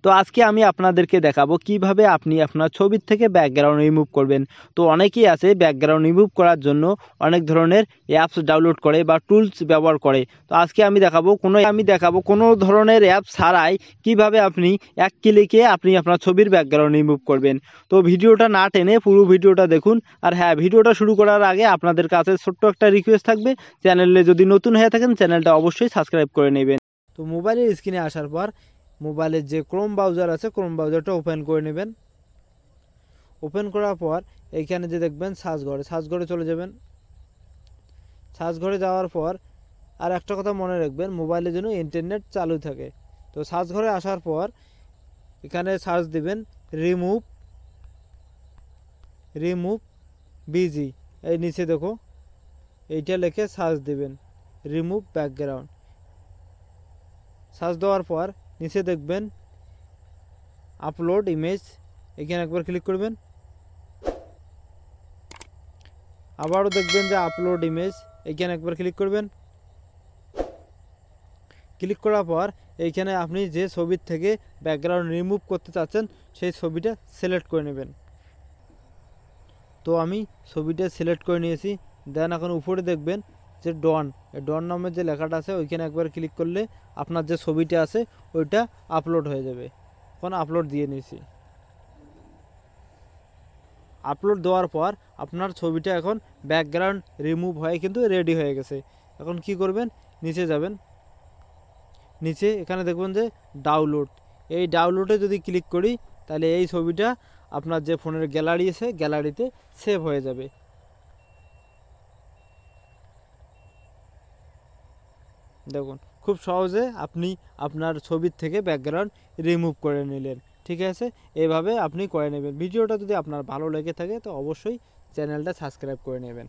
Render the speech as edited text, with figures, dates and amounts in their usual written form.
তো আজকে আমি আপনাদেরকে দেখাবো কিভাবে আপনি আপনার ছবির থেকে ব্যাকগ্রাউন্ড রিমুভ করবেন। তো অনেকেই আছে ব্যাকগ্রাউন্ড রিমুভ করার জন্য অনেক ধরনের অ্যাপস ডাউনলোড করে বা টুলস ব্যবহার করে। তো আজকে আমি দেখাবো কোনো ধরনের অ্যাপ ছাড়াই কিভাবে আপনি এক ক্লিকে আপনি আপনার ছবির ব্যাকগ্রাউন্ড রিমুভ করবেন। তো ভিডিওটা না টেনে পুরো ভিডিওটা দেখুন। আর হ্যাঁ, ভিডিওটা শুরু করার আগে আপনাদের কাছে ছোট্ট একটা রিকোয়েস্ট থাকবে, চ্যানেলে যদি নতুন হয়ে থাকেন চ্যানেলটা অবশ্যই সাবস্ক্রাইব করে নেবেন। তো মোবাইলের স্ক্রিনে আসার পর মোবাইলের যে ক্রোম ব্রাউজার আছে ক্রোম ব্রাউজারটা ওপেন করে নেবেন। ওপেন করার পর এইখানে যে দেখবেন সার্চ ঘরে চলে যাবেন। সার্চ ঘরে যাওয়ার পর আর একটা কথা মনে রাখবেন, মোবাইলের জন্য ইন্টারনেট চালু থাকে। তো সার্চ ঘরে আসার পর এখানে সার্চ দিবেন রিমুভ বিজি। এই নিচে দেখো এইটা লিখে সার্চ দিবেন রিমুভ ব্যাকগ্রাউন্ড। সার্চ দেওয়ার পর নিচে দেখবেন আপলোড ইমেজ, এখানে একবার ক্লিক করবেন। আবারও দেখবেন যে আপলোড ইমেজ, এখানে একবার ক্লিক করবেন। ক্লিক করার পর এইখানে আপনি যে ছবির থেকে ব্যাকগ্রাউন্ড রিমুভ করতে চাচ্ছেন সেই ছবিটা সিলেক্ট করে নেবেন। তো আমি ছবিটা সিলেক্ট করে নিয়েছি। দেন এখন উপরে দেখবেন যে ডন নামের যে লেখাটা আছে ওইখানে একবার ক্লিক করলে আপনার যে ছবিটা আছে ওইটা আপলোড হয়ে যাবে। এখন আপলোড দিয়ে নিয়েছি। আপলোড দেওয়ার পর আপনার ছবিটা এখন ব্যাকগ্রাউন্ড রিমুভ হয়ে কিন্তু রেডি হয়ে গেছে। এখন কি করবেন, নিচে যাবেন। নিচে এখানে দেখবেন যে ডাউনলোড, এই ডাউনলোডে যদি ক্লিক করি তাহলে এই ছবিটা আপনার যে ফোনের গ্যালারি আছে গ্যালারিতে সেভ হয়ে যাবে। দেখুন খুব সহজে আপনি আপনার ছবির থেকে ব্যাকগ্রাউন্ড রিমুভ করে নিলেন। ঠিক আছে, এভাবে আপনি করে নেবেন। ভিডিওটা যদি আপনার ভালো লেগে থাকে তো অবশ্যই চ্যানেলটা সাবস্ক্রাইব করে নেবেন।